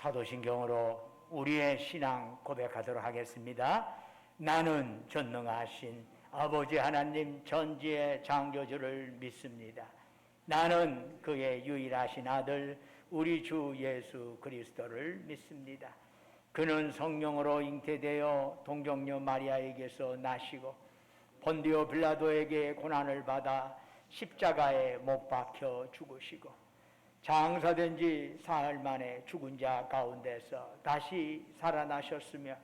사도신경으로 우리의 신앙 고백하도록 하겠습니다. 나는 전능하신 아버지 하나님 전지의 창조주를 믿습니다. 나는 그의 유일하신 아들 우리 주 예수 그리스도를 믿습니다. 그는 성령으로 잉태되어 동정녀 마리아에게서 나시고 본디오 빌라도에게 고난을 받아 십자가에 못 박혀 죽으시고 장사된 지 사흘 만에 죽은 자 가운데서 다시 살아나셨으며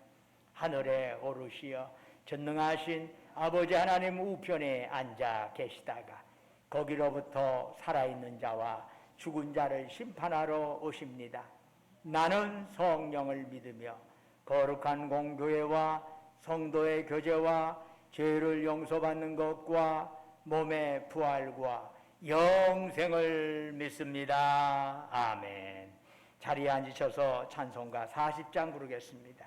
하늘에 오르시어 전능하신 아버지 하나님 우편에 앉아 계시다가 거기로부터 살아있는 자와 죽은 자를 심판하러 오십니다. 나는 성령을 믿으며 거룩한 공교회와 성도의 교제와 죄를 용서받는 것과 몸의 부활과 영생을 믿습니다. 아멘. 자리에 앉으셔서 찬송가 40장 부르겠습니다.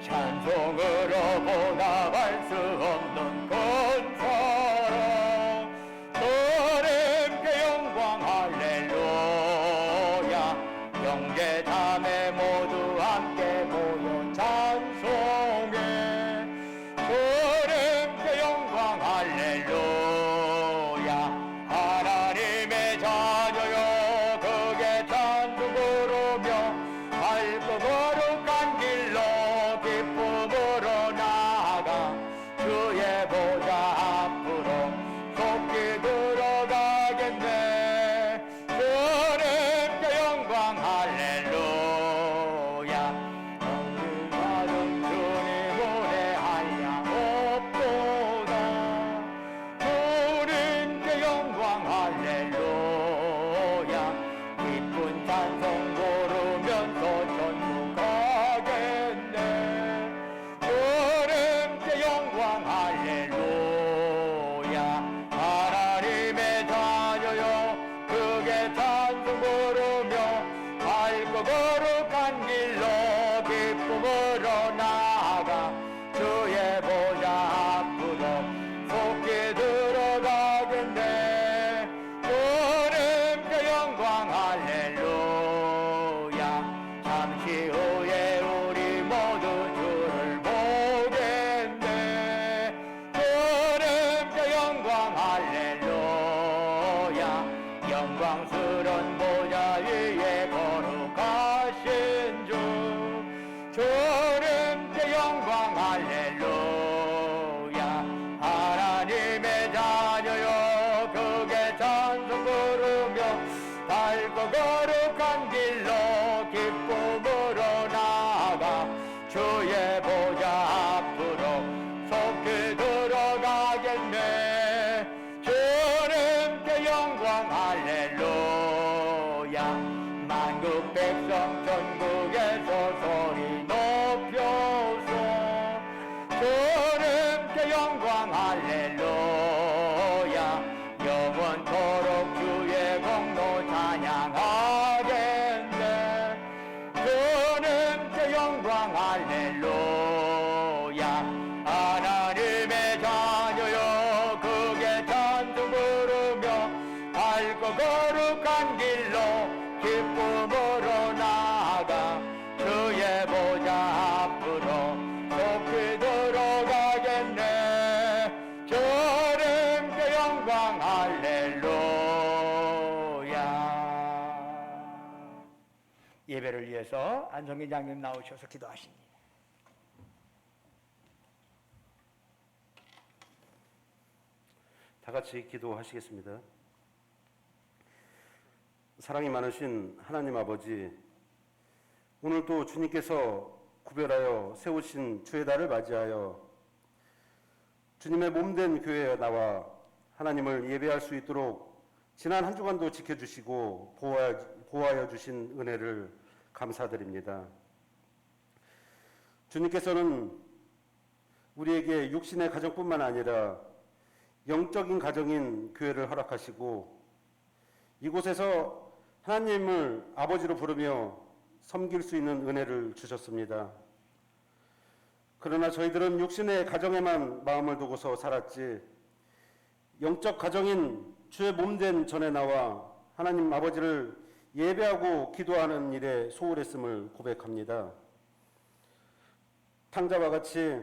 찬송으로 보답할 수 없는 큰 사랑 주님께 영광 할렐루야 형제 자매 모두 함께 모여 찬송해 주님께 영광 할렐루야 하나님의 자녀여 크게 찬송 부르며 밝고 거룩한 길로 기쁨으로 나아가 주의 보좌 앞으로 속히 들어가겠네 주님께 영광 할렐루야 너를 받은 주님 은혜 한량없도다 주님께 영광 할렐루야 기쁜 찬송 부르면서 천국 가겠네 주님께 영광 할렐루야 하나님의 자녀여 크게 찬송 부르며 밝고 거룩한 길로 기쁨으로 나아가 주의 보좌 앞으로 속히 들어가겠네 주님께 영광 할렐루야 잠시 후에 우리 모두 주를 보겠네 주님께 영광 할렐루야 영광스런 보좌 위에 거룩하신 주 주님께 영광 할렐루야 하나님의 자녀여 크게 찬송 부르며 밝고 거룩한 길로 기쁨으로 나아가 주의 보좌 앞으로 속히 들어가겠네 주님께 영광 할렐루야 만국 백성 전국에서 소리 높여서 주님께 영광 할렐루야 영원토록 주의 공로 찬양하겠네 주님께 영광 할렐루야 하나님의 자녀여 크게 찬송 부르며 밝고 거룩한 길로 기쁨으로 나아가 주의 보좌 앞으로 속히 들어가겠네 주님께 영광 할렐루야. 예배를 위해서 안성기 장님 나오셔서 기도하십니다. 다 같이 기도하시겠습니다. 사랑이 많으신 하나님 아버지, 오늘 또 주님께서 구별하여 세우신 주의 달을 맞이하여 주님의 몸된 교회에 나와 하나님을 예배할 수 있도록 지난 한 주간도 지켜주시고 보호하여 주신 은혜를 감사드립니다. 주님께서는 우리에게 육신의 가정뿐만 아니라 영적인 가정인 교회를 허락하시고 이곳에서 하나님을 아버지로 부르며 섬길 수 있는 은혜를 주셨습니다. 그러나 저희들은 육신의 가정에만 마음을 두고서 살았지 영적 가정인 주의 몸된 전에 나와 하나님 아버지를 예배하고 기도하는 일에 소홀했음을 고백합니다. 탕자와 같이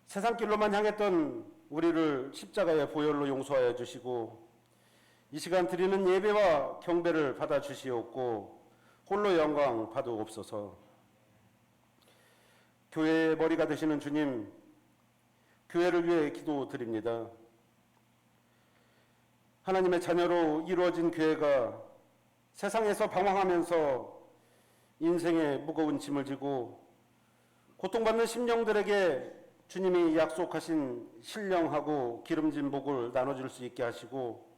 세상 길로만 향했던 우리를 십자가의 보혈로 용서하여 주시고 이 시간 드리는 예배와 경배를 받아 주시옵고 홀로 영광 받으옵소서. 교회의 머리가 되시는 주님, 교회를 위해 기도드립니다. 하나님의 자녀로 이루어진 교회가 세상에서 방황하면서 인생의 무거운 짐을 지고 고통받는 심령들에게 주님이 약속하신 신령하고 기름진 복을 나눠줄 수 있게 하시고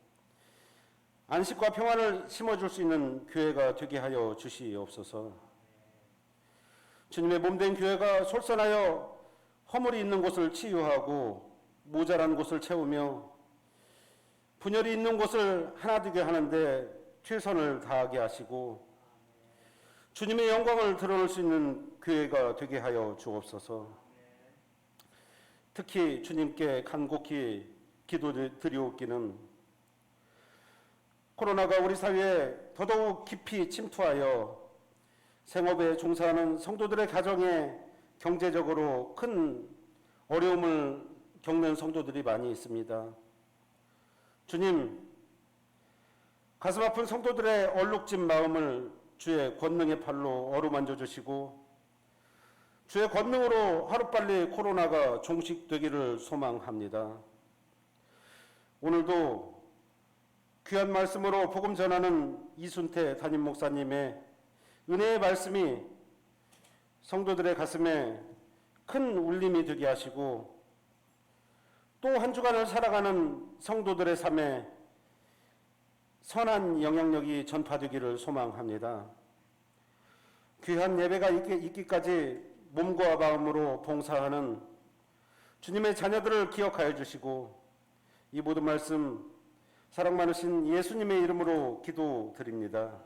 안식과 평안을 심어줄 수 있는 교회가 되게 하여 주시옵소서. 주님의 몸된 교회가 솔선하여 허물이 있는 곳을 치유하고 모자란 곳을 채우며 분열이 있는 곳을 하나 되게 하는데 최선을 다하게 하시고 주님의 영광을 드러낼 수 있는 교회가 되게 하여 주옵소서. 특히 주님께 간곡히 기도드리옵기는 코로나가 우리 사회에 더더욱 깊이 침투하여 생업에 종사하는 성도들의 가정에 경제적으로 큰 어려움을 겪는 성도들이 많이 있습니다. 주님, 가슴 아픈 성도들의 얼룩진 마음을 주의 권능의 팔로 어루만져 주시고 주의 권능으로 하루빨리 코로나가 종식되기를 소망합니다. 오늘도 귀한 말씀으로 복음 전하는 이순태 담임 목사님의 은혜의 말씀이 성도들의 가슴에 큰 울림이 되게 하시고 또 한 주간을 살아가는 성도들의 삶에 선한 영향력이 전파되기를 소망합니다. 귀한 예배가 있기까지 몸과 마음으로 봉사하는 주님의 자녀들을 기억하여 주시고 이 모든 말씀 사랑 많으신 예수님의 이름으로 기도드립니다.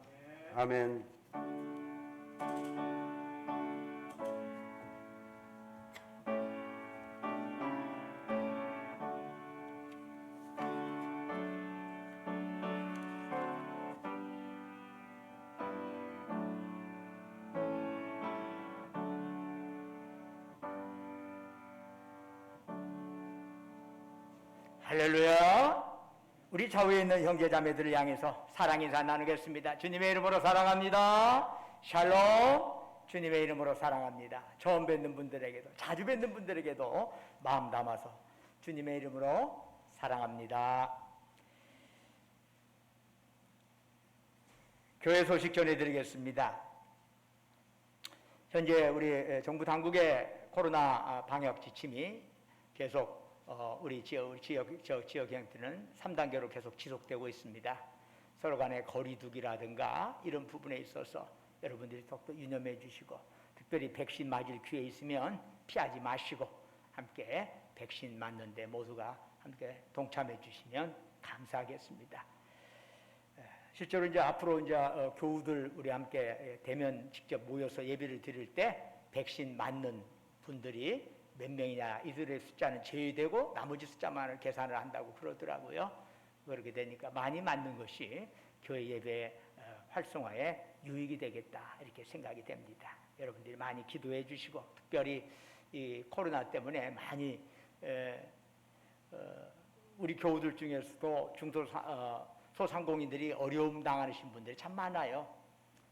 아멘. 할렐루야. 우리 좌우에 있는 형제자매들을 향해서 사랑 인사 나누겠습니다. 주님의 이름으로 사랑합니다. 샬롬. 주님의 이름으로 사랑합니다. 처음 뵙는 분들에게도 자주 뵙는 분들에게도 마음 담아서 주님의 이름으로 사랑합니다. 교회 소식 전해드리겠습니다. 현재 우리 정부 당국의 코로나 방역 지침이 계속 우리 지역형들은 3단계로 계속 지속되고 있습니다. 서로 간의 거리두기라든가 이런 부분에 있어서 여러분들이 더욱더 유념해 주시고 특별히 백신 맞을 기회 있으면 피하지 마시고 함께 백신 맞는데 모두가 함께 동참해 주시면 감사하겠습니다. 실제로 이제 앞으로 이제 교우들 우리 함께 대면 직접 모여서 예배를 드릴 때 백신 맞는 분들이 몇 명이냐 이들의 숫자는 제외되고 나머지 숫자만을 계산을 한다고 그러더라고요. 그렇게 되니까 많이 맞는 것이 교회 예배 활성화에 유익이 되겠다 이렇게 생각이 됩니다. 여러분들이 많이 기도해 주시고 특별히 이 코로나 때문에 많이 우리 교우들 중에서도 소상공인들이 어려움 당하신 분들이 참 많아요.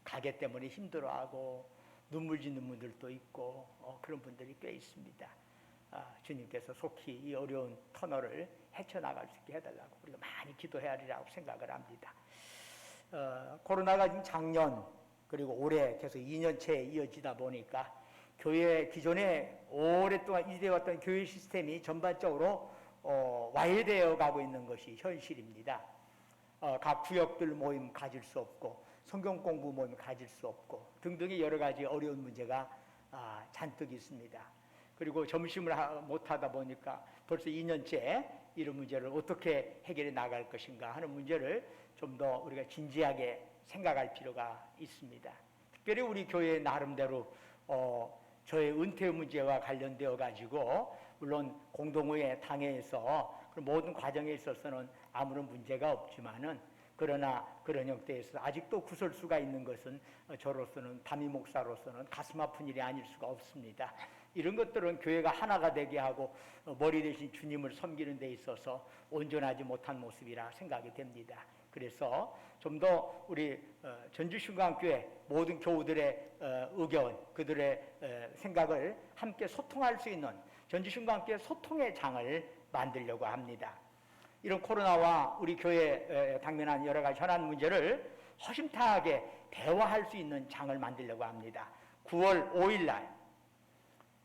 가게 때문에 힘들어하고 눈물 짓는 분들도 있고 그런 분들이 꽤 있습니다. 주님께서 속히 이 어려운 터널을 헤쳐나갈 수 있게 해달라고 우리가 많이 기도해야 하리라고 생각을 합니다. 코로나가 지금 작년 그리고 올해 계속 2년째 이어지다 보니까 교회 기존에 오랫동안 유지되어왔던 교회 시스템이 전반적으로 와해되어 가고 있는 것이 현실입니다. 각 구역들 모임 가질 수 없고 성경 공부 모임 가질 수 없고 등등의 여러 가지 어려운 문제가 잔뜩 있습니다. 그리고 점심을 못하다 보니까 벌써 2년째 이런 문제를 어떻게 해결해 나갈 것인가 하는 문제를 좀 더 우리가 진지하게 생각할 필요가 있습니다. 특별히 우리 교회 나름대로 저의 은퇴 문제와 관련되어 가지고 물론 공동의회 당회에서 그 모든 과정에 있어서는 아무런 문제가 없지만은 그러나 그런 형태에서 아직도 구설수가 있는 것은 저로서는 담임 목사로서는 가슴 아픈 일이 아닐 수가 없습니다. 이런 것들은 교회가 하나가 되게 하고 머리 대신 주님을 섬기는 데 있어서 온전하지 못한 모습이라 생각이 됩니다. 그래서 좀 더 우리 전주신강교회 모든 교우들의 의견, 그들의 생각을 함께 소통할 수 있는 전주신강교회 소통의 장을 만들려고 합니다. 이런 코로나와 우리 교회에 당면한 여러 가지 현안 문제를 허심탄회하게 대화할 수 있는 장을 만들려고 합니다. 9월 5일 날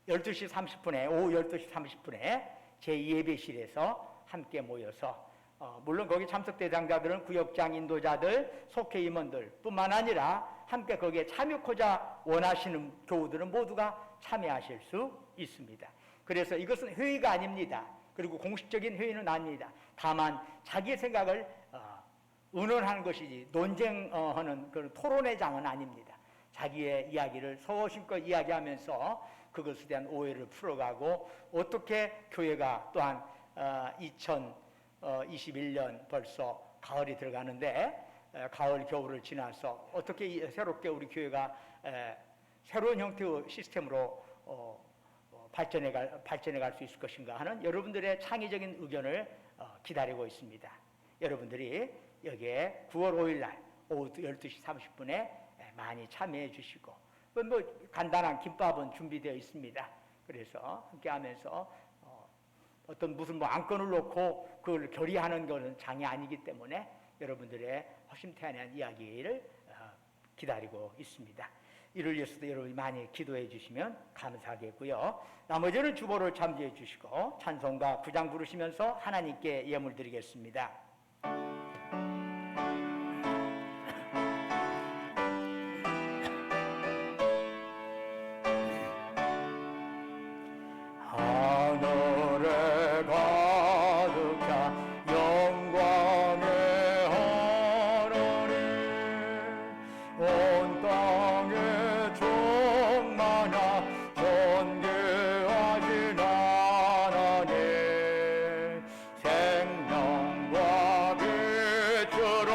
12시 30분에 오후 12시 30분에 제2예배실에서 함께 모여서 물론 거기 참석 대상자들은 구역장 인도자들, 속회 임원들 뿐만 아니라 함께 거기에 참여코자 원하시는 교우들은 모두가 참여하실 수 있습니다. 그래서 이것은 회의가 아닙니다. 그리고 공식적인 회의는 아닙니다. 다만 자기의 생각을 의논하는 것이지 논쟁하는 그런 토론의 장은 아닙니다. 자기의 이야기를 소신껏 이야기하면서 그것에 대한 오해를 풀어가고 어떻게 교회가 또한 2021년 벌써 가을이 들어가는데 가을 겨울을 지나서 어떻게 새롭게 우리 교회가 새로운 형태의 시스템으로 발전해 갈 수 있을 것인가 하는 여러분들의 창의적인 의견을 기다리고 있습니다. 여러분들이 여기에 9월 5일 날 오후 12시 30분에 많이 참여해 주시고 뭐 간단한 김밥은 준비되어 있습니다. 그래서 함께 하면서 어떤 무슨 뭐 안건을 놓고 그걸 결의하는 것은 장이 아니기 때문에 여러분들의 허심탄회한 이야기를 기다리고 있습니다. 이를 위해서도 여러분이 많이 기도해 주시면 감사하겠고요. 나머지는 주보를 참조해 주시고 찬송가 9장 부르시면서 하나님께 예물 드리겠습니다. 하늘에 가득한 영광의 하나님, 온 땅에 충만한 존귀하신 하나님, 생명과 빛으로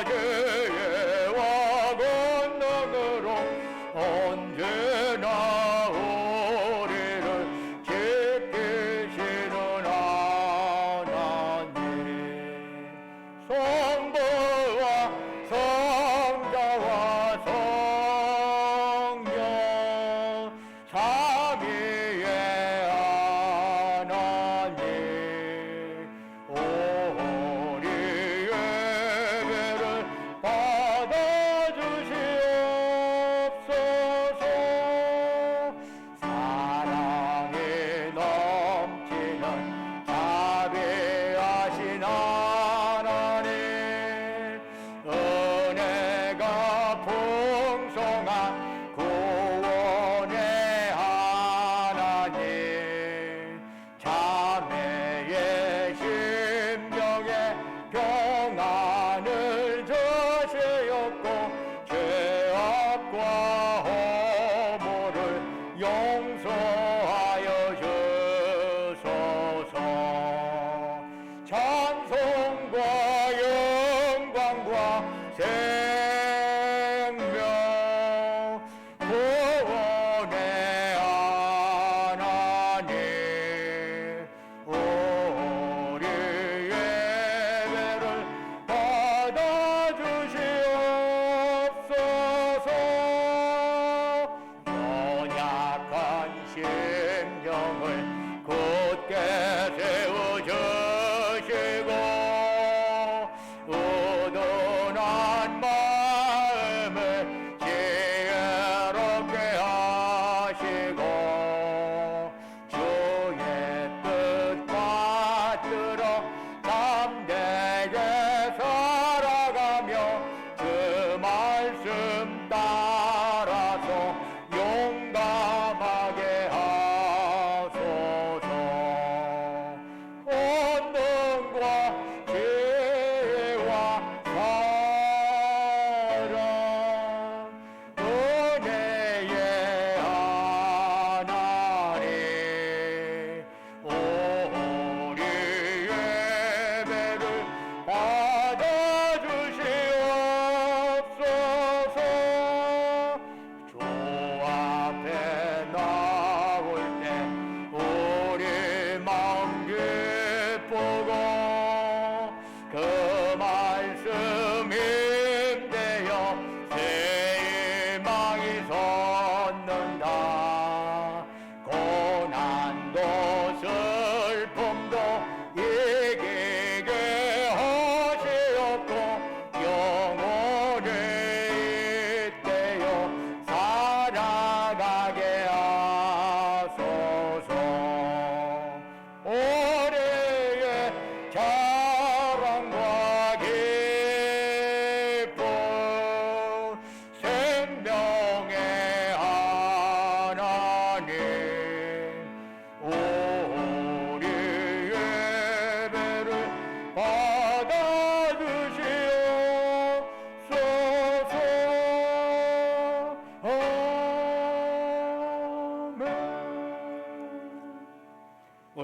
지혜와 권능으로 언제나 우리를 지키시는 하나님, 성부와 성자와 성령 삼위의 하나님, 우리 예배를 받아주시옵소서.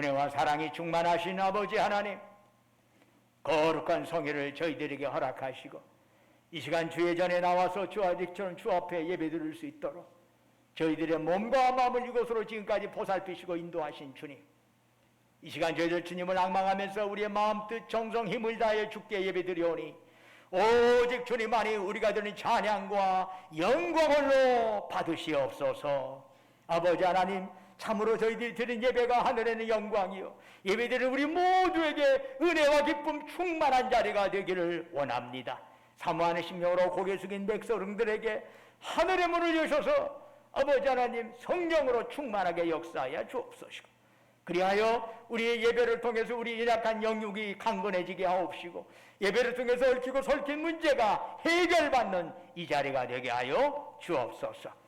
은혜와 사랑이 충만하신 아버지 하나님, 거룩한 성회를 저희들에게 허락하시고 이 시간 주의 전에 나와서 주 아직처럼 주 앞에 예배드릴 수 있도록 저희들의 몸과 마음을 이곳으로 지금까지 보살피시고 인도하신 주님, 이 시간 저희들 주님을 앙망하면서 우리의 마음 뜻 정성 힘을 다하여 주께 예배드리오니 오직 주님만이 우리가 드리는 찬양과 영광을로 받으시옵소서. 아버지 하나님, 참으로 저희들이 드린 예배가 하늘에는 영광이요 예배드리는 우리 모두에게 은혜와 기쁨 충만한 자리가 되기를 원합니다. 사모하는 심령으로 고개 숙인 백성들에게 하늘의 문을 여셔서 아버지 하나님 성령으로 충만하게 역사하여 주옵소서. 그리하여 우리의 예배를 통해서 우리 연약한 영육이 강건해지게 하옵시고 예배를 통해서 얽히고 설킨 문제가 해결받는 이 자리가 되게 하여 주옵소서.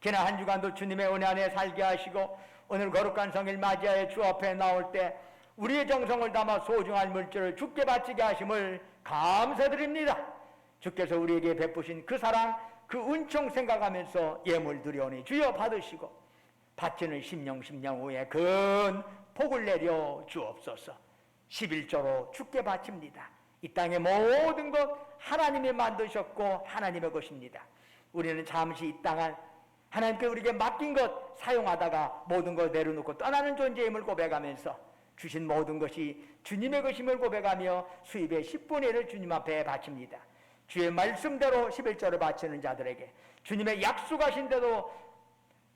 지난 한 주간도 주님의 은혜 안에 살게 하시고 오늘 거룩한 성일 맞이하여 주 앞에 나올 때 우리의 정성을 담아 소중한 물질을 주께 바치게 하심을 감사드립니다. 주께서 우리에게 베푸신 그 사랑, 그 은총 생각하면서 예물 드려오니 주여 받으시고 바치는 심령 후에 큰 복을 내려 주옵소서. 11조로 주께 바칩니다. 이 땅의 모든 것 하나님이 만드셨고 하나님의 것입니다. 우리는 잠시 이 땅을 하나님께 우리에게 맡긴 것 사용하다가 모든 것 내려놓고 떠나는 존재임을 고백하면서 주신 모든 것이 주님의 것임을 고백하며 수입의 10분의 1을 주님 앞에 바칩니다. 주의 말씀대로 11조를 바치는 자들에게 주님의 약속하신 대로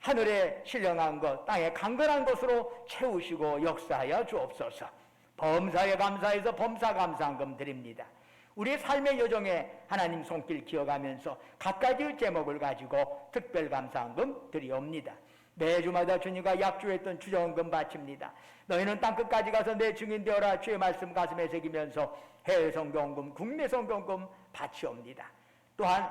하늘에 신령한 것, 땅에 강건한 것으로 채우시고 역사하여 주옵소서. 범사에 감사해서 범사 감사한금 드립니다. 우리의 삶의 여정에 하나님 손길 기억하면서 갖가지 제목을 가지고 특별 감사한금 드리옵니다. 매주마다 주님과 약주했던 주정금 바칩니다. 너희는 땅끝까지 가서 내 증인 되어라. 주의 말씀 가슴에 새기면서 해외 성경금, 국내 성경금 바치옵니다. 또한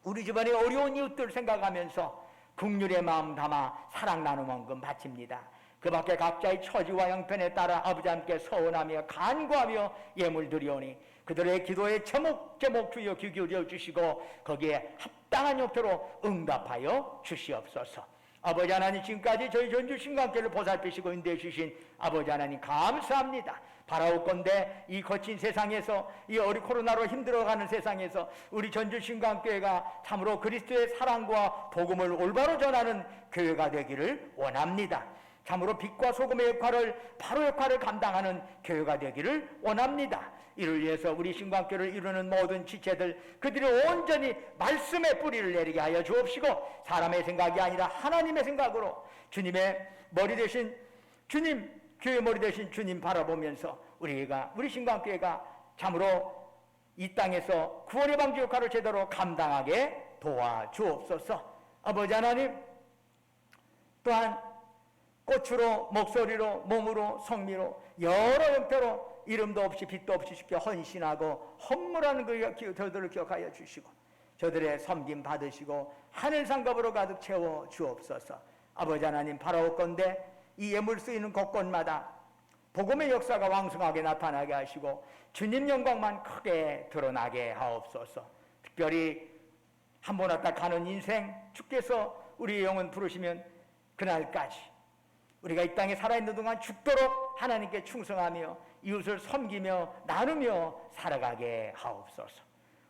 우리 집안의 어려운 이웃들 생각하면서 긍휼의 마음 담아 사랑 나눔원금 바칩니다. 그 밖에 각자의 처지와 형편에 따라 아버지 함께 서원하며 간구하며 예물 드리오니 그들의 기도에 제목 주여 귀 기울여 주시고 거기에 합당한 형태로 응답하여 주시옵소서. 아버지 하나님, 지금까지 저희 전주 신강교를 보살피시고 인도해 주신 아버지 하나님 감사합니다. 바라옵건대 이 거친 세상에서 이 코로나로 힘들어가는 세상에서 우리 전주 신강교회가 참으로 그리스도의 사랑과 복음을 올바로 전하는 교회가 되기를 원합니다. 참으로 빛과 소금의 역할을 감당하는 교회가 되기를 원합니다. 이를 위해서 우리 신광교를 이루는 모든 지체들 그들이 온전히 말씀의 뿌리를 내리게 하여 주옵시고 사람의 생각이 아니라 하나님의 생각으로 주님의 머리 되신 주님, 교회 머리 되신 주님 바라보면서 우리 신광교회가 참으로 이 땅에서 구원의 방주 역할을 제대로 감당하게 도와주옵소서. 아버지 하나님, 또한 꽃으로, 목소리로, 몸으로, 성미로 여러 형태로 이름도 없이 빛도 없이 주께 헌신하고 헌물하는 저들을 기억하여 주시고 저들의 섬김 받으시고 하늘 상급으로 가득 채워 주옵소서. 아버지 하나님, 바라옵건대 이 예물 쓰이는 곳곳마다 복음의 역사가 왕성하게 나타나게 하시고 주님 영광만 크게 드러나게 하옵소서. 특별히 한 번 왔다 가는 인생 주께서 우리의 영혼 부르시면 그날까지 우리가 이 땅에 살아있는 동안 죽도록 하나님께 충성하며 이웃을 섬기며 나누며 살아가게 하옵소서.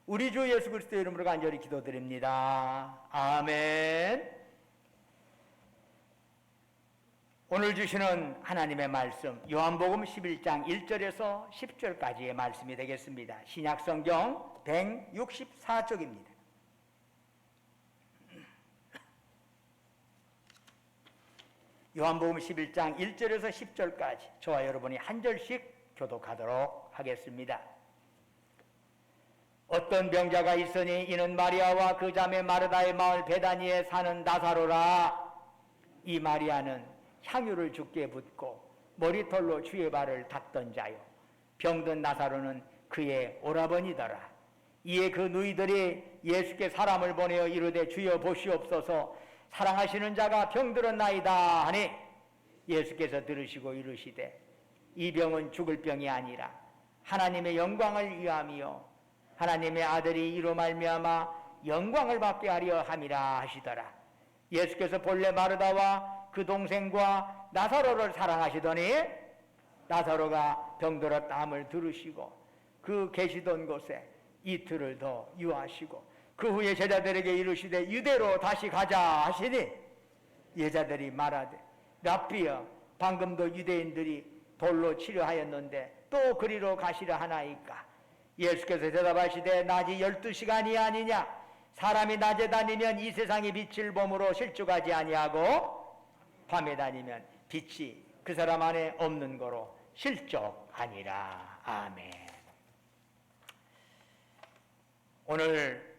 우리 주 예수 그리스도의 이름으로 간절히 기도드립니다. 아멘. 오늘 주시는 하나님의 말씀 요한복음 11장 1절에서 10절까지의 말씀이 되겠습니다. 신약성경 164쪽입니다. 요한복음 11장 1절에서 10절까지 저와 여러분이 한 절씩 교독하도록 하겠습니다. 어떤 병자가 있으니 이는 마리아와 그 자매 마르다의 마을 베다니에 사는 나사로라. 이 마리아는 향유를 주께 붓고 머리털로 주의 발을 닦던 자요 병든 나사로는 그의 오라버니더라. 이에 그 누이들이 예수께 사람을 보내어 이르되 주여 보시옵소서 사랑하시는 자가 병들었나이다 하니 예수께서 들으시고 이르시되 이 병은 죽을 병이 아니라 하나님의 영광을 위함이요 하나님의 아들이 이로 말미암아 영광을 받게 하려 함이라 하시더라. 예수께서 본래 마르다와 그 동생과 나사로를 사랑하시더니 나사로가 병들어 땀을 들으시고 그 계시던 곳에 이틀을 더 유하시고 그 후에 제자들에게 이르시되 유대로 다시 가자 하시니 제자들이 말하되 랍비여 방금도 유대인들이 돌로 치려 하였는데 또 그리로 가시려 하나이까. 예수께서 대답하시되 낮이 12시간이 아니냐. 사람이 낮에 다니면 이 세상이 빛을 범으로 실족하지 아니하고 밤에 다니면 빛이 그 사람 안에 없는 거로 실족하니라. 아멘. 오늘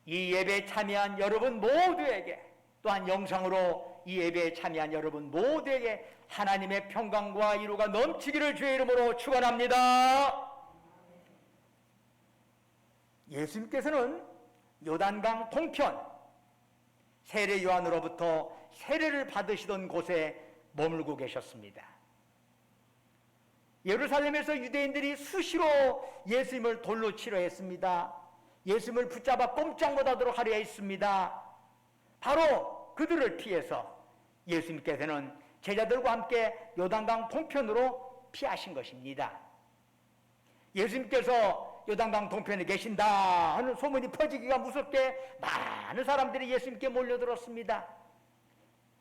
이 예배에 참여한 여러분 모두에게, 또한 영상으로 이 예배에 참여한 여러분 모두에게 하나님의 평강과 위로가 넘치기를 주의 이름으로 축원합니다. 예수님께서는 요단강 동편 세례 요한으로부터 세례를 받으시던 곳에 머물고 계셨습니다. 예루살렘에서 유대인들이 수시로 예수님을 돌로 치려 했습니다. 예수님을 붙잡아 꼼짝 못하도록 하려 했습니다. 바로 그들을 피해서 예수님께서는 제자들과 함께 요단강 동편으로 피하신 것입니다. 예수님께서 요단강 동편에 계신다 하는 소문이 퍼지기가 무섭게 많은 사람들이 예수님께 몰려들었습니다.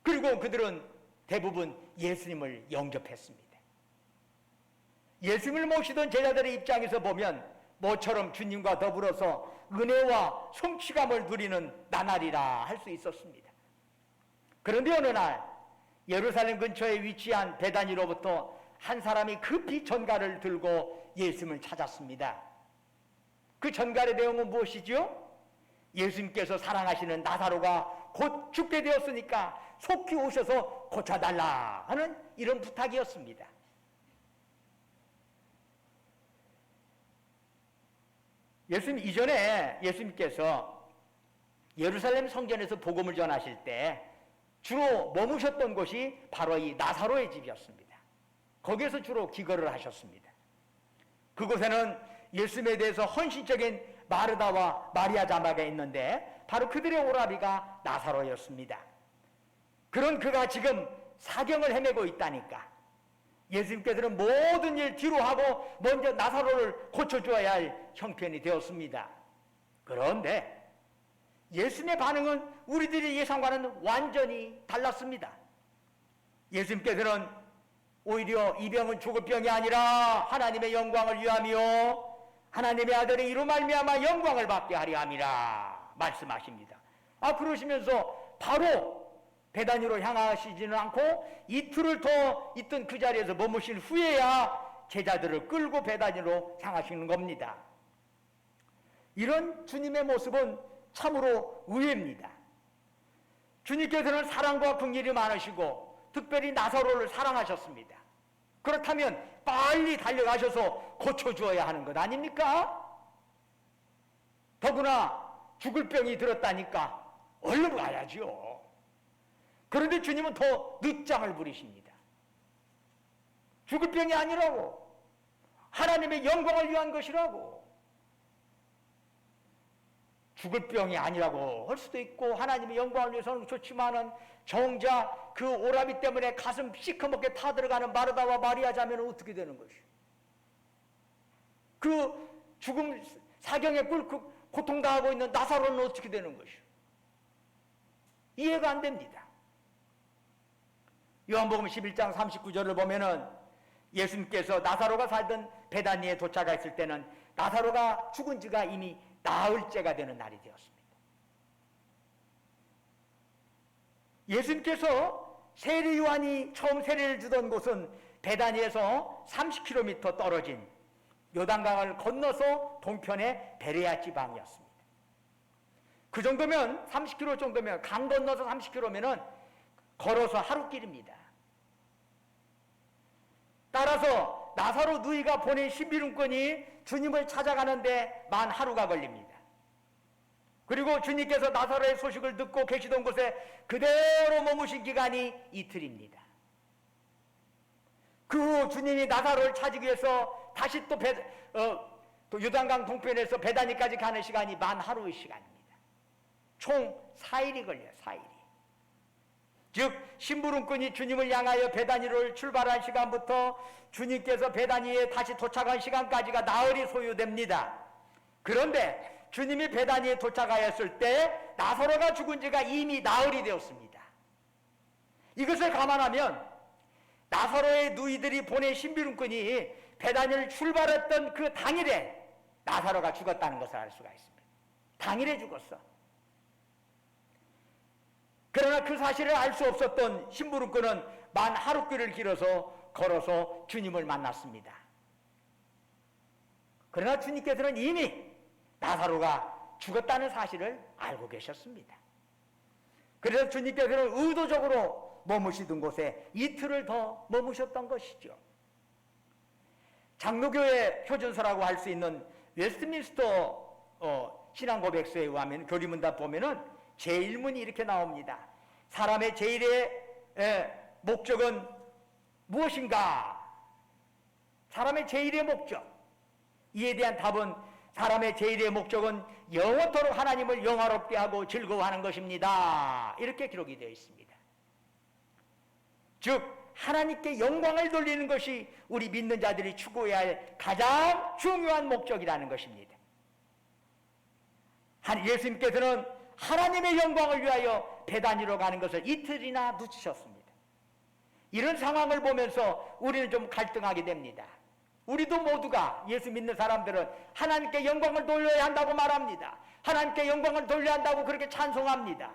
그리고 그들은 대부분 예수님을 영접했습니다. 예수님을 모시던 제자들의 입장에서 보면 모처럼 주님과 더불어서 은혜와 성취감을 누리는 나날이라 할 수 있었습니다. 그런데 어느 날 예루살렘 근처에 위치한 베다니로부터 한 사람이 급히 전갈을 들고 예수님을 찾았습니다. 그 전갈의 내용은 무엇이죠? 예수님께서 사랑하시는 나사로가 곧 죽게 되었으니까 속히 오셔서 고쳐달라 하는 이런 부탁이었습니다. 예수님 이전에 예수님께서 예루살렘 성전에서 복음을 전하실 때 주로 머무셨던 곳이 바로 이 나사로의 집이었습니다. 거기에서 주로 기거를 하셨습니다. 그곳에는 예수님에 대해서 헌신적인 마르다와 마리아 자매가 있는데 바로 그들의 오라비가 나사로였습니다. 그런 그가 지금 사경을 헤매고 있다니까 예수님께서는 모든 일 뒤로 하고 먼저 나사로를 고쳐줘야 할 형편이 되었습니다. 그런데 예수님의 반응은 우리들의 예상과는 완전히 달랐습니다. 예수님께서는 오히려 이 병은 죽을 병이 아니라 하나님의 영광을 위하며 하나님의 아들의 이로 말미암아 영광을 받게 하려 함이라 말씀하십니다. 그러시면서 바로 베다니로 향하시지는 않고 이틀을 더 있던 그 자리에서 머무신 후에야 제자들을 끌고 베다니로 향하시는 겁니다. 이런 주님의 모습은 참으로 의외입니다. 주님께서는 사랑과 긍휼이 많으시고 특별히 나사로를 사랑하셨습니다. 그렇다면 빨리 달려가셔서 고쳐주어야 하는 것 아닙니까? 더구나 죽을 병이 들었다니까 얼른 가야죠. 그런데 주님은 더 늦장을 부리십니다. 죽을 병이 아니라고, 하나님의 영광을 위한 것이라고. 죽을 병이 아니라고 할 수도 있고 하나님의 영광을 위해서는 좋지만은 정작 그 오라비 때문에 가슴 시커멓게 타들어가는 마르다와 마리아 자매는 어떻게 되는 것이오? 그 죽음 사경에 꿇고 고통당하고 있는 나사로는 어떻게 되는 것이오? 이해가 안 됩니다. 요한복음 11장 39절을 보면은 예수님께서 나사로가 살던 베다니에 도착했을 때는 나사로가 죽은 지가 이미 나흘째가 되는 날이 되었습니다. 예수님께서 세례 요한이 처음 세례를 주던 곳은 베다니에서 30km 떨어진 요단강을 건너서 동편의 베레아 지방이었습니다. 그 정도면 30km 정도면 강 건너서 30km면은 걸어서 하루길입니다. 따라서 나사로 누이가 보낸 신비름꾼이 주님을 찾아가는데 만 하루가 걸립니다. 그리고 주님께서 나사로의 소식을 듣고 계시던 곳에 그대로 머무신 기간이 이틀입니다. 그 후 주님이 나사로를 찾기 위해서 다시 또 요단강 동편에서 베다니까지 가는 시간이 만 하루의 시간입니다. 총 4일이 걸려요. 4일이. 즉 심부름꾼이 주님을 향하여 베다니를 출발한 시간부터 주님께서 베다니에 다시 도착한 시간까지가 나흘이 소요됩니다. 그런데 주님이 베다니에 도착하였을 때 나사로가 죽은 지가 이미 나흘이 되었습니다. 이것을 감안하면 나사로의 누이들이 보낸 심부름꾼이 베다니를 출발했던 그 당일에 나사로가 죽었다는 것을 알 수가 있습니다. 당일에 죽었어. 그러나 그 사실을 알 수 없었던 심부름꾼은 만 하루길을 걸어서 주님을 만났습니다. 그러나 주님께서는 이미 나사로가 죽었다는 사실을 알고 계셨습니다. 그래서 주님께서는 의도적으로 머무시던 곳에 이틀을 더 머무셨던 것이죠. 장로교의 표준서라고 할 수 있는 웨스트민스터 신앙고백서에 의하면 교리문답 보면은 제1문이 이렇게 나옵니다. 사람의 제1의 목적은 무엇인가? 사람의 제1의 목적. 이에 대한 답은 사람의 제1의 목적은 영원토록 하나님을 영화롭게 하고 즐거워하는 것입니다. 이렇게 기록이 되어 있습니다. 즉 하나님께 영광을 돌리는 것이 우리 믿는 자들이 추구해야 할 가장 중요한 목적이라는 것입니다. 예수님께서는 하나님의 영광을 위하여 베다니로 가는 것을 이틀이나 늦추셨습니다. 이런 상황을 보면서 우리는 좀 갈등하게 됩니다. 우리도 모두가 예수 믿는 사람들은 하나님께 영광을 돌려야 한다고 말합니다. 하나님께 영광을 돌려야 한다고 그렇게 찬송합니다.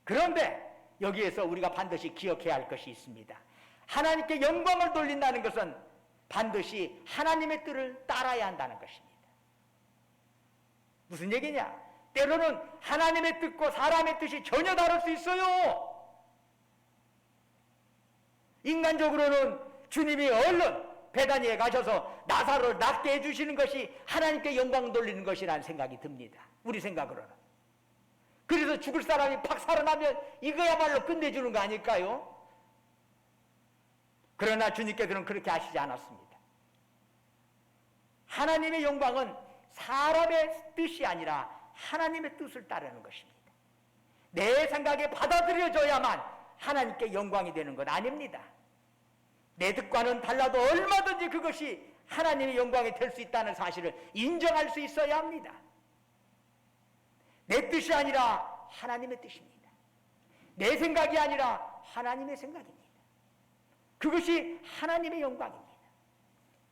그런데 여기에서 우리가 반드시 기억해야 할 것이 있습니다. 하나님께 영광을 돌린다는 것은 반드시 하나님의 뜻을 따라야 한다는 것입니다. 무슨 얘기냐? 때로는 하나님의 뜻과 사람의 뜻이 전혀 다를 수 있어요. 인간적으로는 주님이 얼른 베다니에 가셔서 나사로를 낫게 해주시는 것이 하나님께 영광 돌리는 것이라는 생각이 듭니다. 우리 생각으로는. 그래서 죽을 사람이 팍 살아나면 이거야말로 끝내주는 거 아닐까요? 그러나 주님께서는 그렇게 하시지 않았습니다. 하나님의 영광은 사람의 뜻이 아니라 하나님의 뜻을 따르는 것입니다. 내 생각에 받아들여져야만 하나님께 영광이 되는 것 아닙니다. 내 뜻과는 달라도 얼마든지 그것이 하나님의 영광이 될 수 있다는 사실을 인정할 수 있어야 합니다. 내 뜻이 아니라 하나님의 뜻입니다. 내 생각이 아니라 하나님의 생각입니다. 그것이 하나님의 영광입니다.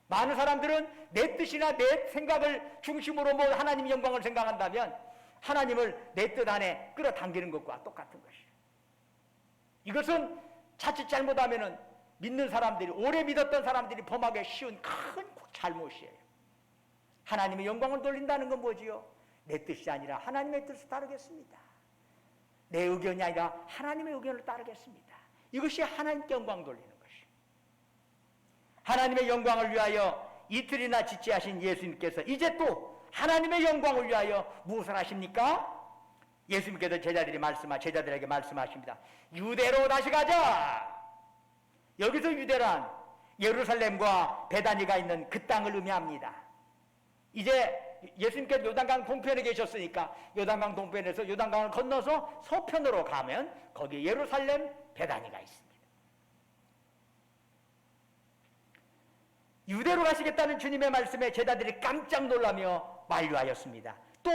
많은 사람들은 내 뜻이나 내 생각을 중심으로 뭐 하나님의 영광을 생각한다면 하나님을 내 뜻 안에 끌어당기는 것과 똑같은 것이에요. 이것은 자칫 잘못하면은 믿는 사람들이, 오래 믿었던 사람들이 범하기 쉬운 큰 잘못이에요. 하나님의 영광을 돌린다는 건 뭐지요? 내 뜻이 아니라 하나님의 뜻을 따르겠습니다. 내 의견이 아니라 하나님의 의견을 따르겠습니다. 이것이 하나님께 영광 돌리는 것이에요. 하나님의 영광을 위하여 이틀이나 지체하신 예수님께서 이제 또 하나님의 영광을 위하여 무엇을 하십니까? 예수님께서 제자들에게 말씀하십니다. 유대로 다시 가자. 여기서 유대란 예루살렘과 베다니가 있는 그 땅을 의미합니다. 이제 예수님께서 요단강 동편에 계셨으니까 요단강 동편에서 요단강을 건너서 서편으로 가면 거기 예루살렘, 베다니가 있습니다. 유대로 가시겠다는 주님의 말씀에 제자들이 깜짝 놀라며 만류하였습니다. 또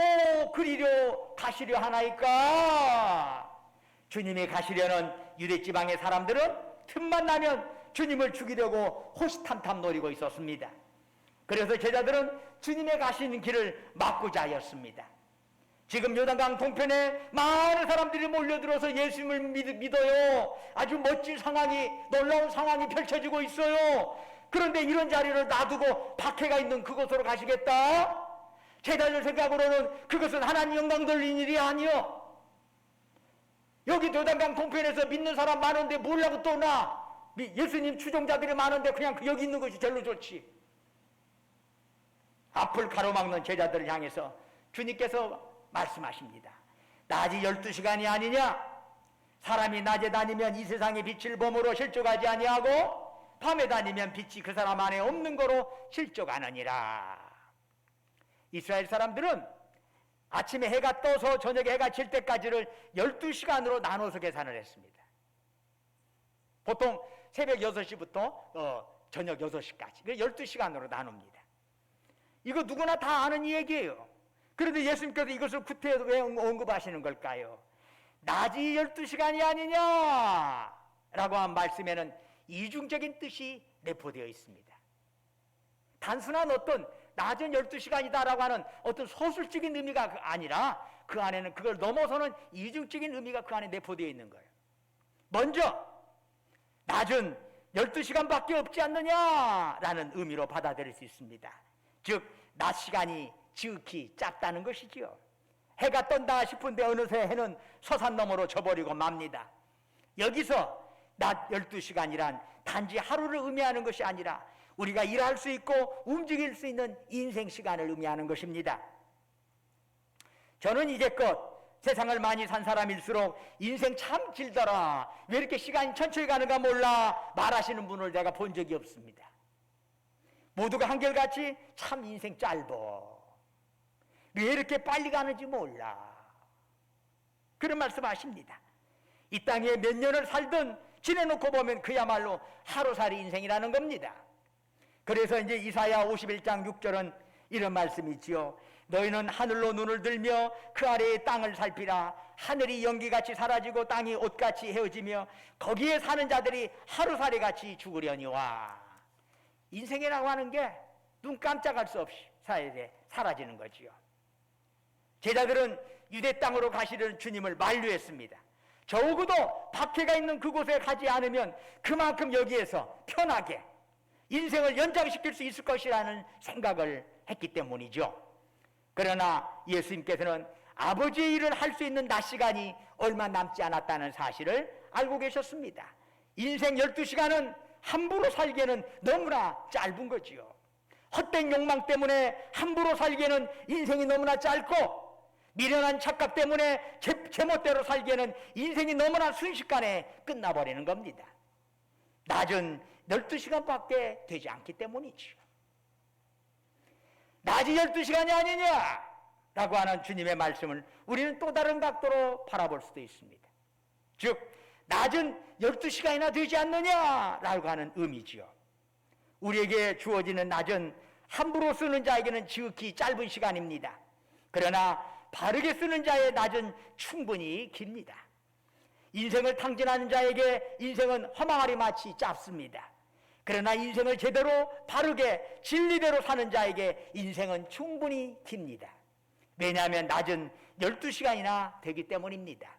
그리로 가시려 하나이까? 주님이 가시려는 유대 지방의 사람들은 틈만 나면 주님을 죽이려고 호시탐탐 노리고 있었습니다. 그래서 제자들은 주님의 가시는 길을 막고자 하였습니다. 지금 요단강 동편에 많은 사람들이 몰려들어서 예수님을 믿어요. 아주 멋진 상황이, 놀라운 상황이 펼쳐지고 있어요. 그런데 이런 자리를 놔두고 박해가 있는 그곳으로 가시겠다? 제자들 생각으로는 그것은 하나님 영광 돌리는 일이 아니요. 여기 요단강 동편에서 믿는 사람 많은데 뭐라고 또 나? 예수님 추종자들이 많은데 그냥 여기 있는 것이 제일로 좋지. 앞을 가로막는 제자들을 향해서 주님께서 말씀하십니다. 낮이 12시간이 아니냐? 사람이 낮에 다니면 이 세상의 빛을 범으로 실족하지 아니하고 밤에 다니면 빛이 그 사람 안에 없는 거로 실족하느니라. 이스라엘 사람들은 아침에 해가 떠서 저녁에 해가 질 때까지를 12시간으로 나눠서 계산을 했습니다. 보통 새벽 6시부터 저녁 6시까지. 12시간으로 나눕니다. 이거 누구나 다 아는 얘기예요. 그런데 예수님께서 이것을 구태여 왜 언급하시는 걸까요? 낮이 12시간이 아니냐 라고 한 말씀에는 이중적인 뜻이 내포되어 있습니다. 단순한 어떤 낮은 12시간이다라고 하는 어떤 소술적인 의미가 아니라 그 안에는 그걸 넘어서는 이중적인 의미가 그 안에 내포되어 있는 거예요. 먼저 낮은 12시간밖에 없지 않느냐라는 의미로 받아들일 수 있습니다. 즉 낮 시간이 지극히 짧다는 것이지요. 해가 떤다 싶은데 어느새 해는 서산 너머로 져버리고 맙니다. 여기서 낮 12시간이란 단지 하루를 의미하는 것이 아니라 우리가 일할 수 있고 움직일 수 있는 인생 시간을 의미하는 것입니다. 저는 이제껏 세상을 많이 산 사람일수록 인생 참 길더라, 왜 이렇게 시간이 천천히 가는가 몰라 말하시는 분을 내가 본 적이 없습니다. 모두가 한결같이 참 인생 짧어, 왜 이렇게 빨리 가는지 몰라, 그런 말씀 하십니다. 이 땅에 몇 년을 살든 지내놓고 보면 그야말로 하루살이 인생이라는 겁니다. 그래서 이제 이사야 51장 6절은 이런 말씀이 있지요. 너희는 하늘로 눈을 들며 그 아래의 땅을 살피라. 하늘이 연기같이 사라지고 땅이 옷같이 헤어지며 거기에 사는 자들이 하루살이같이 죽으려니와. 인생이라고 하는 게 눈 깜짝할 수 없이 사라지는 거지요. 제자들은 유대 땅으로 가시려는 주님을 만류했습니다. 적어도 박해가 있는 그곳에 가지 않으면 그만큼 여기에서 편하게 인생을 연장시킬 수 있을 것이라는 생각을 했기 때문이죠. 그러나 예수님께서는 아버지의 일을 할 수 있는 낮 시간이 얼마 남지 않았다는 사실을 알고 계셨습니다. 인생 12시간은 함부로 살기에는 너무나 짧은 거지요. 헛된 욕망 때문에 함부로 살기에는 인생이 너무나 짧고, 미련한 착각 때문에 제멋대로 살기에는 인생이 너무나 순식간에 끝나버리는 겁니다. 낮은 12시간밖에 되지 않기 때문이죠. 낮이 12시간이 아니냐라고 하는 주님의 말씀을 우리는 또 다른 각도로 바라볼 수도 있습니다. 즉 낮은 12시간이나 되지 않느냐라고 하는 의미지요. 우리에게 주어지는 낮은 함부로 쓰는 자에게는 지극히 짧은 시간입니다. 그러나 바르게 쓰는 자의 낮은 충분히 깁니다. 인생을 탕진하는 자에게 인생은 허망아리 마치 짧습니다. 그러나 인생을 제대로 바르게 진리대로 사는 자에게 인생은 충분히 깁니다. 왜냐하면 낮은 12시간이나 되기 때문입니다.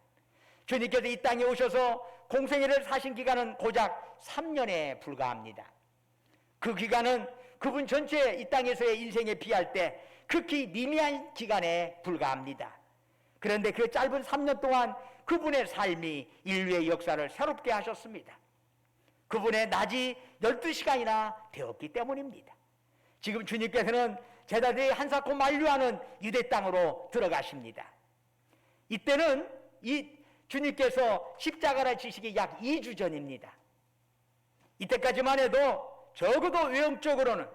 주님께서 이 땅에 오셔서 공생애를 사신 기간은 고작 3년에 불과합니다. 그 기간은 그분 전체 이 땅에서의 인생에 비할 때 극히 미미한 기간에 불과합니다. 그런데 그 짧은 3년 동안 그분의 삶이 인류의 역사를 새롭게 하셨습니다. 그분의 낮이 12시간이나 되었기 때문입니다. 지금 주님께서는 제자들이 한사코 만류하는 유대 땅으로 들어가십니다. 이때는 이 주님께서 십자가를 지시기 약 2주 전입니다. 이때까지만 해도 적어도 외형적으로는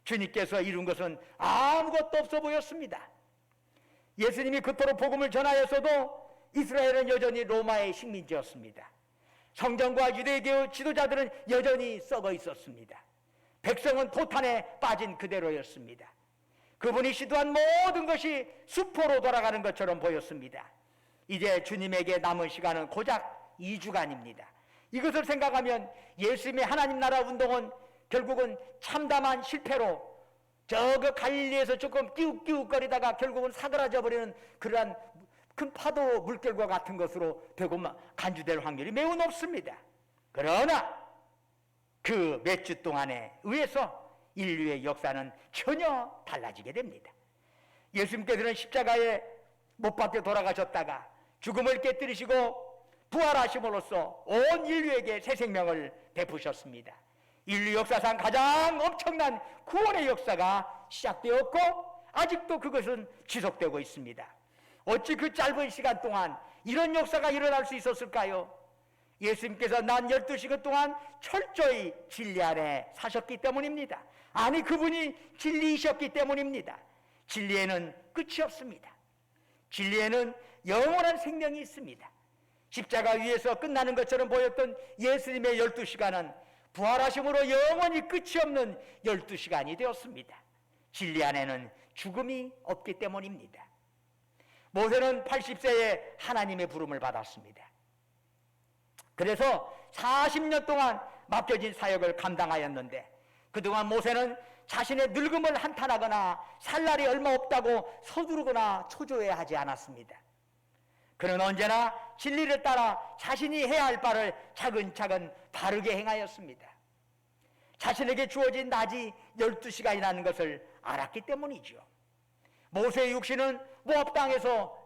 주님께서 이룬 것은 아무것도 없어 보였습니다. 예수님이 그토록 복음을 전하였어도 이스라엘은 여전히 로마의 식민지였습니다. 성전과 유대교 지도자들은 여전히 썩어 있었습니다. 백성은 포탄에 빠진 그대로였습니다. 그분이 시도한 모든 것이 수포로 돌아가는 것처럼 보였습니다. 이제 주님에게 남은 시간은 고작 2주간입니다. 이것을 생각하면 예수님의 하나님 나라 운동은 결국은 참담한 실패로 저 갈릴리에서 조금 끼욱끼욱거리다가 결국은 사그라져 버리는 그러한 큰 파도 물결과 같은 것으로 되고 간주될 확률이 매우 높습니다. 그러나 그 몇 주 동안에 의해서 인류의 역사는 전혀 달라지게 됩니다. 예수님께서는 십자가에 못 박혀 돌아가셨다가 죽음을 깨뜨리시고 부활하심으로써 온 인류에게 새 생명을 베푸셨습니다. 인류 역사상 가장 엄청난 구원의 역사가 시작되었고 아직도 그것은 지속되고 있습니다. 어찌 그 짧은 시간 동안 이런 역사가 일어날 수 있었을까요? 예수님께서 난 12시간 동안 철저히 진리 안에 사셨기 때문입니다. 아니, 그분이 진리이셨기 때문입니다. 진리에는 끝이 없습니다. 진리에는 영원한 생명이 있습니다. 십자가 위에서 끝나는 것처럼 보였던 예수님의 12시간은 부활하심으로 영원히 끝이 없는 12시간이 되었습니다. 진리 안에는 죽음이 없기 때문입니다. 모세는 80세에 하나님의 부름을 받았습니다. 그래서 40년 동안 맡겨진 사역을 감당하였는데, 그동안 모세는 자신의 늙음을 한탄하거나 살 날이 얼마 없다고 서두르거나 초조해하지 않았습니다. 그는 언제나 진리를 따라 자신이 해야 할 바를 차근차근 바르게 행하였습니다. 자신에게 주어진 낮이 12시간이라는 것을 알았기 때문이죠. 모세의 육신은 모압 땅에서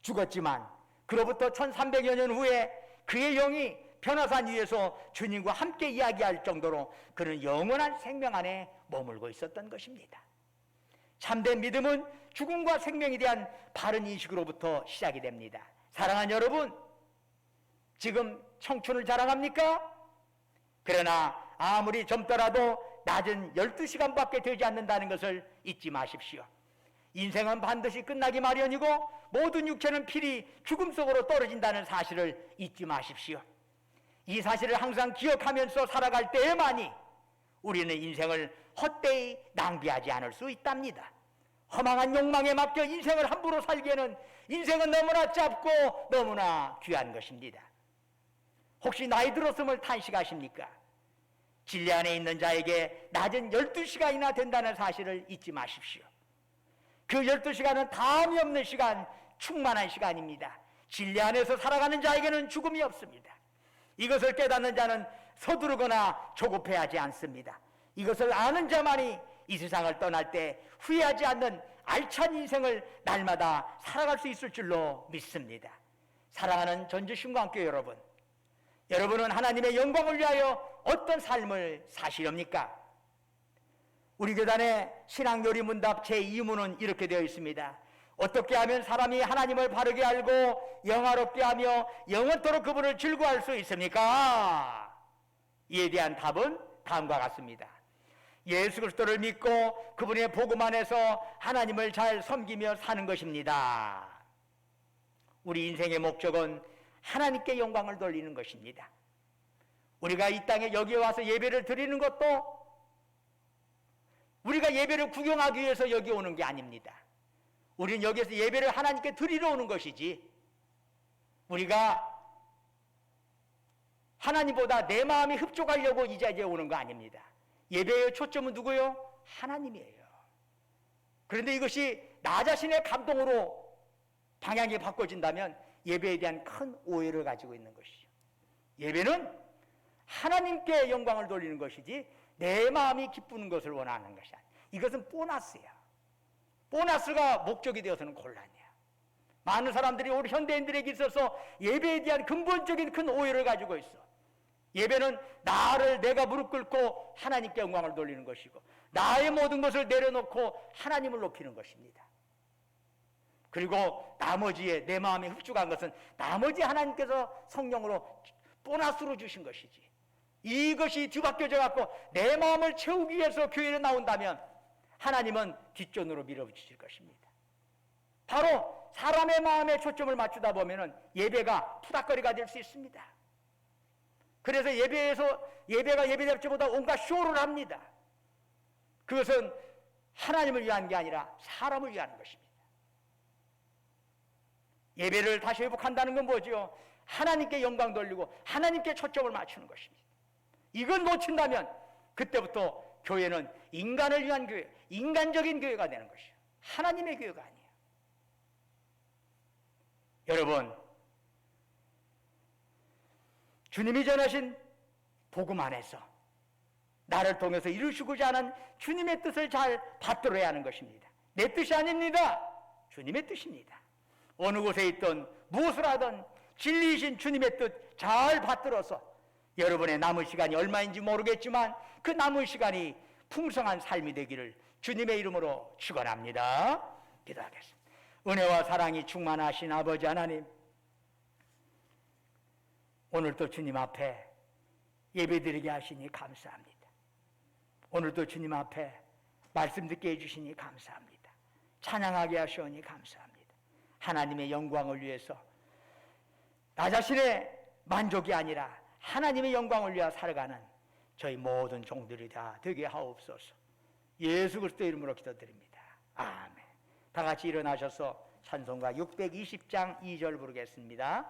죽었지만 그로부터 1300여 년 후에 그의 영이 변화산 위에서 주님과 함께 이야기할 정도로 그는 영원한 생명 안에 머물고 있었던 것입니다. 참된 믿음은 죽음과 생명에 대한 바른 인식으로부터 시작이 됩니다. 사랑하는 여러분, 지금 청춘을 자랑합니까? 그러나 아무리 젊더라도 낮은 12시간밖에 되지 않는다는 것을 잊지 마십시오. 인생은 반드시 끝나기 마련이고 모든 육체는 필히 죽음 속으로 떨어진다는 사실을 잊지 마십시오. 이 사실을 항상 기억하면서 살아갈 때에만이 우리는 인생을 헛되이 낭비하지 않을 수 있답니다. 허망한 욕망에 맡겨 인생을 함부로 살기에는 인생은 너무나 짧고 너무나 귀한 것입니다. 혹시 나이 들었음을 탄식하십니까? 진리 안에 있는 자에게 낮은 12시간이나 된다는 사실을 잊지 마십시오. 그 12시간은 다음이 없는 시간, 충만한 시간입니다. 진리 안에서 살아가는 자에게는 죽음이 없습니다. 이것을 깨닫는 자는 서두르거나 조급해하지 않습니다. 이것을 아는 자만이 이 세상을 떠날 때 후회하지 않는 알찬 인생을 날마다 살아갈 수 있을 줄로 믿습니다. 사랑하는 전주신광교회 여러분, 여러분은 하나님의 영광을 위하여 어떤 삶을 사시렵니까? 우리 교단의 신앙요리문답 제2문은 이렇게 되어 있습니다. 어떻게 하면 사람이 하나님을 바르게 알고 영화롭게 하며 영원토록 그분을 즐거워할 수 있습니까? 이에 대한 답은 다음과 같습니다. 예수 그리스도를 믿고 그분의 복음 안에서 하나님을 잘 섬기며 사는 것입니다. 우리 인생의 목적은 하나님께 영광을 돌리는 것입니다. 우리가 이 땅에 여기에 와서 예배를 드리는 것도 우리가 예배를 구경하기 위해서 여기 오는 게 아닙니다. 우리는 여기에서 예배를 하나님께 드리러 오는 것이지, 우리가 하나님보다 내 마음이 흡족하려고 이 자리에 오는 거 아닙니다. 예배의 초점은 누구요? 하나님이에요. 그런데 이것이 나 자신의 감동으로 방향이 바꿔진다면 예배에 대한 큰 오해를 가지고 있는 것이죠. 예배는 하나님께 영광을 돌리는 것이지 내 마음이 기쁘는 것을 원하는 것이 아니야. 이것은 보너스야. 보너스가 목적이 되어서는 곤란이야. 많은 사람들이 우리 현대인들에게 있어서 예배에 대한 근본적인 큰 오해를 가지고 있어. 예배는 내가 무릎 꿇고 하나님께 영광을 돌리는 것이고 나의 모든 것을 내려놓고 하나님을 높이는 것입니다. 그리고 나머지에 내 마음이 흡족한 것은 나머지 하나님께서 성령으로 보너스로 주신 것이지, 이것이 뒤바뀌어져 갖고 내 마음을 채우기 위해서 교회에 나온다면 하나님은 뒷전으로 밀어붙이실 것입니다. 바로 사람의 마음에 초점을 맞추다 보면 예배가 푸닥거리가 될 수 있습니다. 그래서 예배가 예배답지보다 온갖 쇼를 합니다. 그것은 하나님을 위한 게 아니라 사람을 위한 것입니다. 예배를 다시 회복한다는 건 뭐죠? 하나님께 영광 돌리고 하나님께 초점을 맞추는 것입니다. 이걸 놓친다면 그때부터 교회는 인간을 위한 교회, 인간적인 교회가 되는 것이에요. 하나님의 교회가 아니에요. 여러분, 주님이 전하신 복음 안에서 나를 통해서 이루시고자 하는 주님의 뜻을 잘 받들어야 하는 것입니다. 내 뜻이 아닙니다. 주님의 뜻입니다. 어느 곳에 있든 무엇을 하든 진리이신 주님의 뜻 잘 받들어서 여러분의 남은 시간이 얼마인지 모르겠지만 그 남은 시간이 풍성한 삶이 되기를 주님의 이름으로 축원합니다. 기도하겠습니다. 은혜와 사랑이 충만하신 아버지 하나님, 오늘도 주님 앞에 예배드리게 하시니 감사합니다. 오늘도 주님 앞에 말씀 듣게 해주시니 감사합니다. 찬양하게 하시오니 감사합니다. 하나님의 영광을 위해서 나 자신의 만족이 아니라 하나님의 영광을 위하여 살아가는 저희 모든 종들이 다 되게 하옵소서. 예수 그리스도 이름으로 기도드립니다. 아멘. 다 같이 일어나셔서 찬송가 620장 2절 부르겠습니다.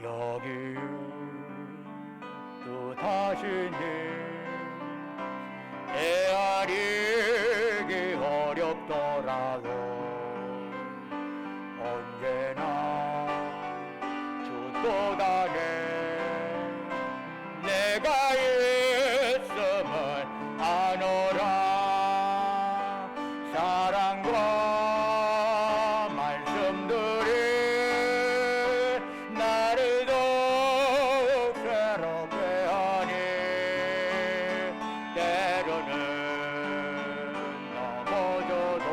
여기 또 다시는 헤아리기 어렵더라도 언제나 주 또다네 내가 있음을 아노라. 사랑과 말씀들이 나를 더욱 새롭게 하니 때로는 넘어져도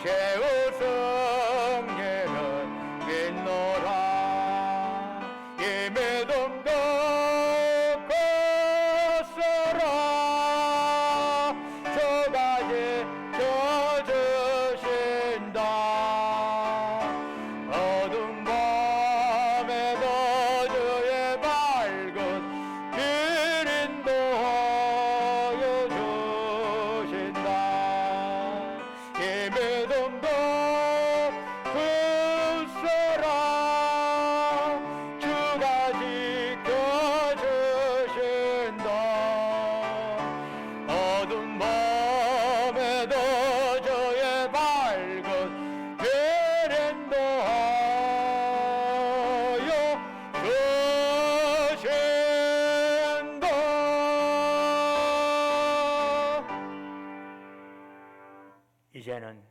최후 승리는 있노라. 이 믿음도 컸어라. 저까지 져주신다. 어두운 밤에도 주의 밝은 길 인도하여 주신다. 이 믿음도 굳세라. 주가 지켜주신다. 어두운 밤에도 주의 밝은 길 인도하여 주신다. 이제는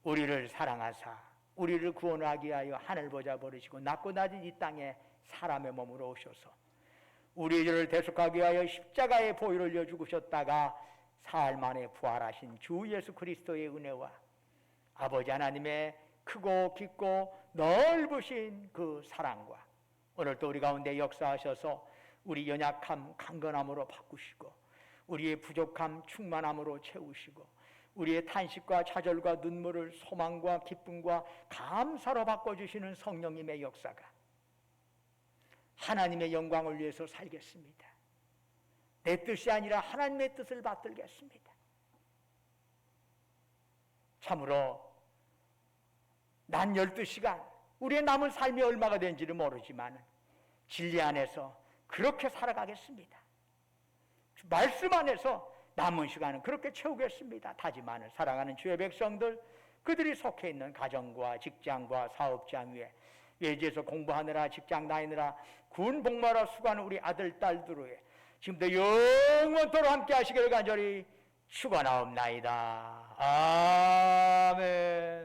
우리를 사랑하사 우리를 구원하기 위하여 하늘 보좌 버리시고 낮고 낮은 이 땅에 사람의 몸으로 오셔서 우리를 대속하기 위하여 십자가의 보혈을 흘려 죽으셨다가 사흘 만에 부활하신 주 예수 그리스도의 은혜와 아버지 하나님의 크고 깊고 넓으신 그 사랑과 오늘도 우리 가운데 역사하셔서 우리 연약함 강건함으로 바꾸시고 우리의 부족함 충만함으로 채우시고 우리의 탄식과 좌절과 눈물을 소망과 기쁨과 감사로 바꿔주시는 성령님의 역사가 하나님의 영광을 위해서 살겠습니다. 내 뜻이 아니라 하나님의 뜻을 받들겠습니다. 참으로 난 12시간 우리의 남은 삶이 얼마가 된지는 모르지만 진리 안에서 그렇게 살아가겠습니다. 말씀 안에서 남은 시간은 그렇게 채우겠습니다. 다짐하는 사랑하는 주의 백성들, 그들이 속해 있는 가정과 직장과 사업장 위에 외지에서 공부하느라 직장 다니느라 군 복무하러 수고하는 우리 아들 딸들을 지금도 영원토록 함께 하시기를 간절히 축원하옵나이다. 아멘.